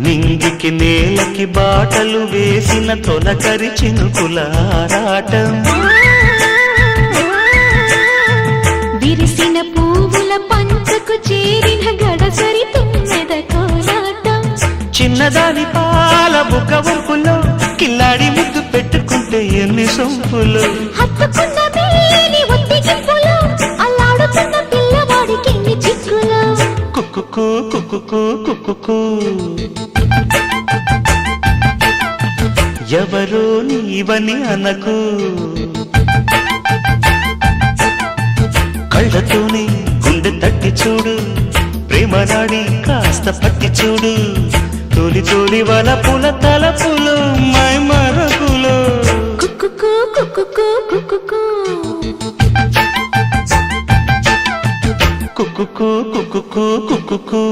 నింగికి నేలకి బాటలు వేసిన తొలకరి చినుకుల ఆరాటం, విరిసిన పువ్వుల పంచకు చేరిన గడసరి తుమ్మెద కోలాటం, చిన్నదాని పాల బుక వంపులో కిల్లాడి ముద్దు పెట్టుకుంటే ఎన్ని సొంపులు, హత్తుకున్న మేని ఒత్తిగింపులో అల్లాడుతున్న పిల్లవాడికి ఎన్ని చిక్కులు. కుక్కుకు కుక్కుకు కుక్కుకు ఎవరో నీవని అనకు, కళ్ళతోనే గుండె తట్టి చూడు, ప్రేమ నాడి కాస్త పట్టి చూడు, తొలి తొలి వలపుల తలపులు మై మరపులు. కుక్కుకు కుక్కుకు కుక్కుకు కుక్కుకు కుక్కుకు కుక్కుకు